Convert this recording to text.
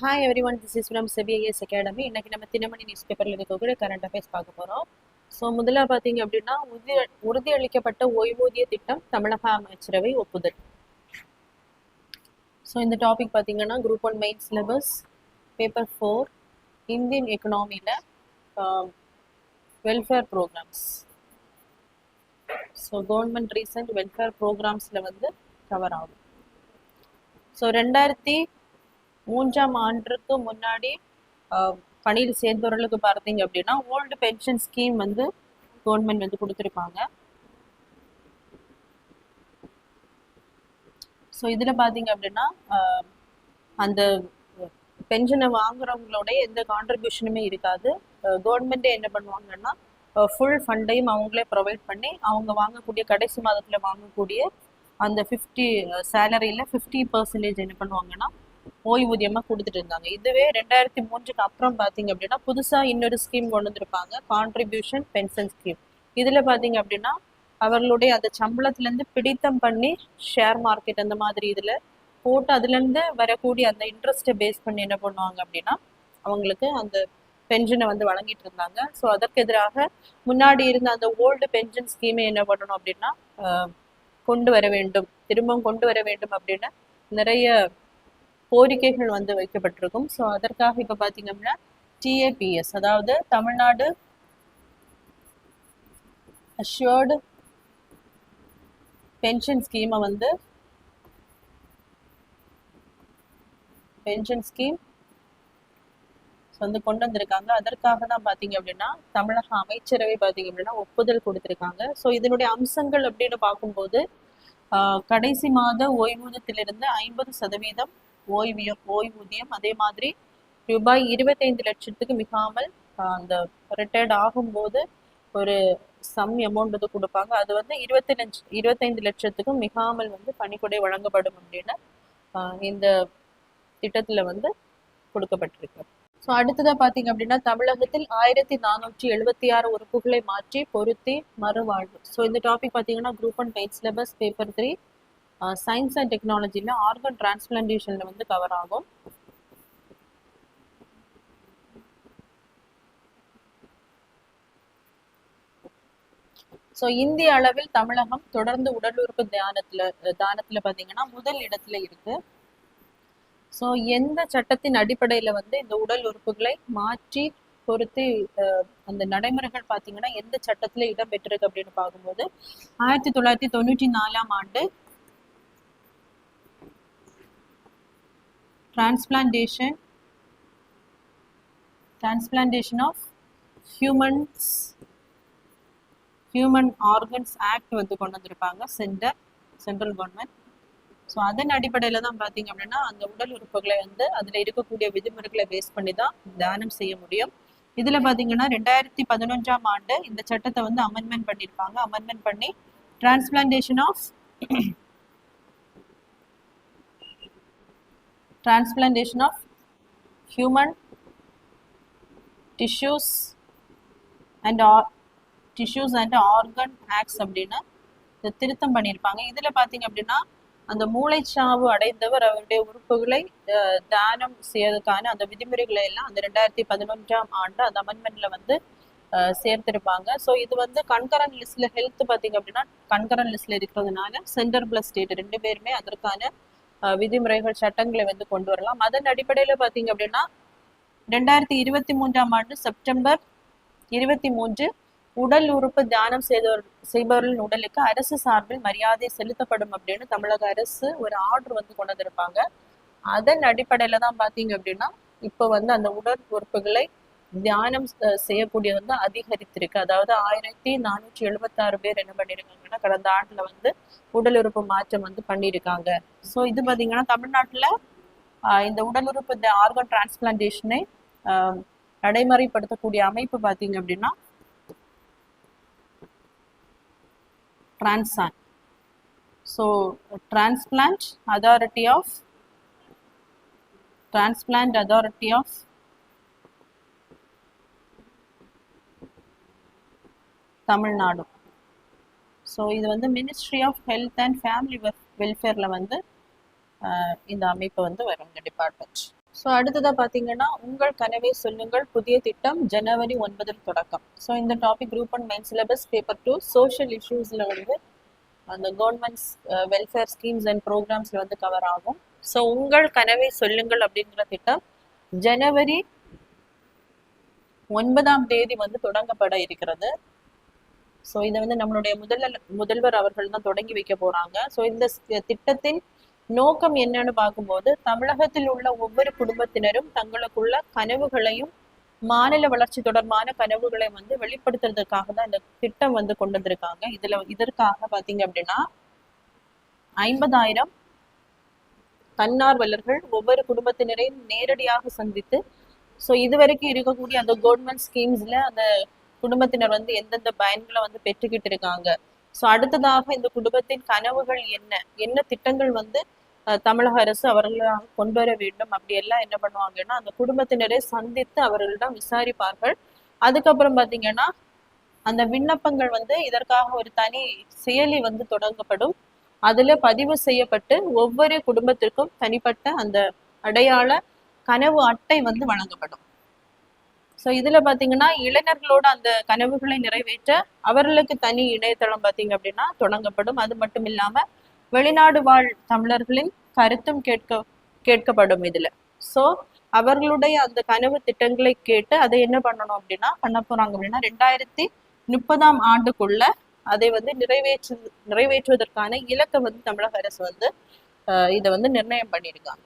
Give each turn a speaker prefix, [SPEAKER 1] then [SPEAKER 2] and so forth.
[SPEAKER 1] Hi everyone, this is from CBIS Academy. இன்னைக்கு நம்ம Dinamani news பேப்பர்ல இருக்கக்கூடிய கரண்ட் அஃபேர்ஸ் பார்க்க போறோம். ஸோ முதல்ல பார்த்தீங்க அப்படின்னா உறுதியளிக்கப்பட்ட ஓய்வூதிய திட்டம் தமிழக அமைச்சரவை ஒப்புதல். ஸோ இந்த டாபிக் பார்த்தீங்கன்னா group 1 main syllabus paper 4 Indian எக்கனாமியில் welfare programs. So government recent welfare ப்ரோக்ராம்ஸில் வந்து கவர் ஆகும். ஸோ 2003ஆம் ஆண்டுக்கு முன்னாடி பணியில் சேர்ந்தவர்களுக்கு பார்த்தீங்க அப்படின்னா ஓல்டு பென்ஷன் ஸ்கீம் வந்து கவர்மெண்ட் வந்து கொடுத்துருப்பாங்க. ஸோ இதில் பார்த்தீங்க அப்படின்னா அந்த பென்ஷனை வாங்குறவங்களோட எந்த கான்ட்ரிபியூஷனுமே இருக்காது. கவர்மெண்ட்டே என்ன பண்ணுவாங்கன்னா ஃபுல் ஃபண்டையும் அவங்களே ப்ரொவைட் பண்ணி அவங்க வாங்கக்கூடிய கடைசி மாதத்தில் வாங்கக்கூடிய அந்த 50 சேலரியில் 50% என்ன பண்ணுவாங்கன்னா ஓய்வூதியமாக கொடுத்துட்டு இருந்தாங்க. இதுவே 2003க்கு அப்புறம் பார்த்தீங்க அப்படின்னா புதுசாக இன்னொரு ஸ்கீம் கொண்டு வந்திருப்பாங்க, கான்ட்ரிபியூஷன் பென்ஷன் ஸ்கீம். இதில் பார்த்தீங்க அப்படின்னா அவர்களுடைய அந்த சம்பளத்துலேருந்து பிடித்தம் பண்ணி ஷேர் மார்க்கெட் அந்த மாதிரி இதில் போட்டு அதுலேருந்து வரக்கூடிய அந்த இன்ட்ரெஸ்ட்டை பேஸ் பண்ணி என்ன பண்ணுவாங்க அப்படின்னா அவங்களுக்கு அந்த பென்ஷனை வந்து வழங்கிட்டு இருந்தாங்க. ஸோ அதற்கு எதிராக முன்னாடி இருந்த அந்த ஓல்டு பென்ஷன் ஸ்கீமை என்ன பண்ணணும் அப்படின்னா கொண்டு வர வேண்டும், திரும்பவும் கொண்டு வர வேண்டும் அப்படின்னு நிறைய கோரிக்கைகள் வந்து வைக்கப்பட்டிருக்கும். ஸோ அதற்காக இப்போ பார்த்தீங்க அப்படின்னா டிஏபிஎஸ், அதாவது தமிழ்நாடு அஷ்யூர்டு பென்ஷன் ஸ்கீமை வந்து பென்ஷன் ஸ்கீம் வந்து கொண்டு வந்திருக்காங்க. அதற்காக தான் பார்த்தீங்க அப்படின்னா தமிழக அமைச்சரவை பார்த்தீங்க அப்படின்னா ஒப்புதல் கொடுத்துருக்காங்க. ஸோ இதனுடைய அம்சங்கள் அப்படின்னு பார்க்கும்போது கடைசி மாத ஓய்வூதியத்திலிருந்து 50% ஓய்வூதியம், அதே மாதிரி ரூபாய் 25 லட்சத்துக்கு மிகாமல் அந்த ரிட்டையர்ட் ஆகும்போது ஒரு அமௌண்ட் வந்து கொடுப்பாங்க. அது வந்து 25 லட்சத்துக்கும் மிகாமல் வந்து பணிக்கொடை வழங்கப்படும் அப்படின்னு இந்த திட்டத்தில் வந்து கொடுக்கப்பட்டிருக்கு. ஸோ அடுத்ததாக பார்த்தீங்க அப்படின்னா தமிழகத்தில் 1476 உறுப்புகளை மாற்றி பொருத்தி மறுவாழ்வு. ஸோ இந்த டாபிக் பார்த்தீங்கன்னா group 1 main syllabus paper 3 science and டெக்னாலஜியில் ஆர்கன் டிரான்ஸ்பிளான்டேஷனில் வந்து கவர் ஆகும். ஸோ இந்திய அளவில் தமிழகம் தொடர்ந்து உடல் உறுப்பு தானத்தில் பார்த்தீங்கன்னா முதல் இடத்துல இருக்கு. ஸோ எந்த சட்டத்தின் அடிப்படையில் வந்து இந்த உடல் உறுப்புகளை மாற்றி பொறுத்து அந்த நடைமுறைகள் பார்த்தீங்கன்னா எந்த சட்டத்தில் இடம்பெற்றிருக்கு அப்படின்னு பார்க்கும்போது 1994ஆம் ஆண்டு transplantation of human organs act வந்து கொண்டு வந்திருப்பாங்க சென்ட்ரல் கவர்மெண்ட். ஸோ அதன் அடிப்படையில் தான் பார்த்தீங்க அப்படின்னா அந்த உடல் உறுப்புகளை வந்து அதில் இருக்கக்கூடிய விதிமுறைகளை பேஸ் பண்ணி தான் தானம் செய்ய முடியும். இதில் பார்த்தீங்கன்னா 2011ஆம் ஆண்டு இந்த சட்டத்தை வந்து அமெண்ட்மெண்ட் பண்ணியிருப்பாங்க. அமெண்ட்மெண்ட் பண்ணி transplantation of human tissues and organ acts அப்படின்னு திருத்தம் பண்ணியிருப்பாங்க. இதில் பார்த்தீங்க அப்படின்னா அந்த மூளைச்சாவு அடைந்தவர் அவருடைய உறுப்புகளை தானம் செய்யறதுக்கான அந்த விதிமுறைகளை எல்லாம் அந்த 2011ஆம் ஆண்டு அந்த அமெண்ட்மெண்ட்ல வந்து சேர்த்திருப்பாங்க. ஸோ இது வந்து கன்கரண்ட் லிஸ்ட்ல ஹெல்த் பார்த்தீங்க அப்படின்னா கன்கரண்ட் லிஸ்ட்ல இருக்கிறதுனால சென்டர் பிளஸ் ஸ்டேட் 2 பேருமே அதற்கான விதிமுறைகள் சட்டங்களை வந்து கொண்டு வரலாம். அதன் அடிப்படையில் பார்த்தீங்க அப்படின்னா 2023ஆம் ஆண்டு செப்டம்பர் 23 உடல் உறுப்பு தியானம் செய்பவர்களின் உடலுக்கு அரசு சார்பில் மரியாதை செலுத்தப்படும் அப்படின்னு தமிழக அரசு ஒரு ஆர்டர் வந்து கொண்டு வந்திருப்பாங்க. அதன் அடிப்படையில தான் பார்த்தீங்க அப்படின்னா இப்போ வந்து அந்த உடல் உறுப்புகளை தியானம் செய்யக்கூடியது வந்து அதிகரித்திருக்கு. அதாவது 1476 பேர் என்ன பண்ணியிருக்காங்கன்னா கடந்த ஆண்டுல வந்து உடல் உறுப்பு மாற்றம் வந்து பண்ணியிருக்காங்க. ஸோ இது பார்த்தீங்கன்னா தமிழ்நாட்டில் இந்த உடல் உறுப்பு ஆர்கன் டிரான்ஸ்பிளான்டேஷனை நடைமுறைப்படுத்தக்கூடிய அமைப்பு பார்த்தீங்க அப்படின்னா TransAN. So Transplant Authority of Tamil Nadu. So இது வந்து ministry of health and family வெல்ஃபேரில் வந்து இந்த அமைப்பு வந்து வரும், இந்த டிபார்ட்மெண்ட். ஸோ அடுத்ததாக பார்த்தீங்கன்னா உங்கள் கனவை சொல்லுங்கள் புதிய திட்டம் ஜனவரி 9 தொடக்கம். ஸோ இந்த topic group and main syllabus paper 2 social இஷ்யூஸில் வந்து அந்த கவர்மெண்ட்ஸ் வெல்ஃபேர் ஸ்கீம்ஸ் அண்ட் ப்ரோக்ராம்ஸில் வந்து கவர் ஆகும். ஸோ உங்கள் கனவை சொல்லுங்கள் அப்படிங்கிற திட்டம் ஜனவரி 9 வந்து தொடங்கப்பட இருக்கிறது. ஸோ இதை வந்து நம்மளுடைய முதல்வர் அவர்கள் தான் தொடங்கி வைக்க போறாங்க. ஸோ இந்த திட்டத்தின் நோக்கம் என்னன்னு பார்க்கும்போது தமிழகத்தில் உள்ள ஒவ்வொரு குடும்பத்தினரும் தங்களுக்குள்ள கனவுகளையும் மாநில வளர்ச்சி தொடர்பான கனவுகளை வந்து வெளிப்படுத்துறதுக்காக தான் இந்த திட்டம் வந்து கொண்டு வந்திருக்காங்க. இதற்காக பாத்தீங்க அப்படின்னா 50,000 தன்னார்வலர்கள் ஒவ்வொரு குடும்பத்தினரையும் நேரடியாக சந்தித்து ஸோ இதுவரைக்கும் இருக்கக்கூடிய அந்த கவர்மெண்ட் ஸ்கீம்ஸ்ல அந்த குடும்பத்தினர் வந்து எந்தெந்த பயன்களை வந்து பெற்றுக்கிட்டு இருக்காங்க, ஸோ அடுத்ததாக இந்த குடும்பத்தின் கனவுகள் என்ன திட்டங்கள் வந்து தமிழக அரசு அவர்களாக கொண்டு வர வேண்டும், அப்படி எல்லாம் என்ன பண்ணுவாங்கன்னா அந்த குடும்பத்தினரை சந்தித்து அவர்களிடம் விசாரிப்பார்கள். அதுக்கப்புறம் பாத்தீங்கன்னா அந்த விண்ணப்பங்கள் வந்து இதற்காக ஒரு தனி செயலி வந்து தொடங்கப்படும். அதுல பதிவு செய்யப்பட்டு ஒவ்வொரு குடும்பத்திற்கும் தனிப்பட்ட அந்த அடையாள கனவு அட்டை வந்து வழங்கப்படும். ஸோ இதுல பாத்தீங்கன்னா இளைஞர்களோட அந்த கனவுகளை நிறைவேற்ற அவர்களுக்கு தனி இணையதளம் பாத்தீங்க அப்படின்னா தொடங்கப்படும். அது மட்டும் இல்லாம வெளிநாடு வாழ் தமிழர்களின் கருத்தும் கேட்கப்படும் இதுல. ஸோ அவர்களுடைய அந்த கனவு திட்டங்களை கேட்டு அதை என்ன பண்ணணும் அப்படின்னா பண்ண போறாங்க அப்படின்னா 2030 அதை வந்து நிறைவேற்றுவதற்கான இலக்கை வந்து தமிழக அரசு வந்து இதை வந்து நிர்ணயம் பண்ணியிருக்காங்க.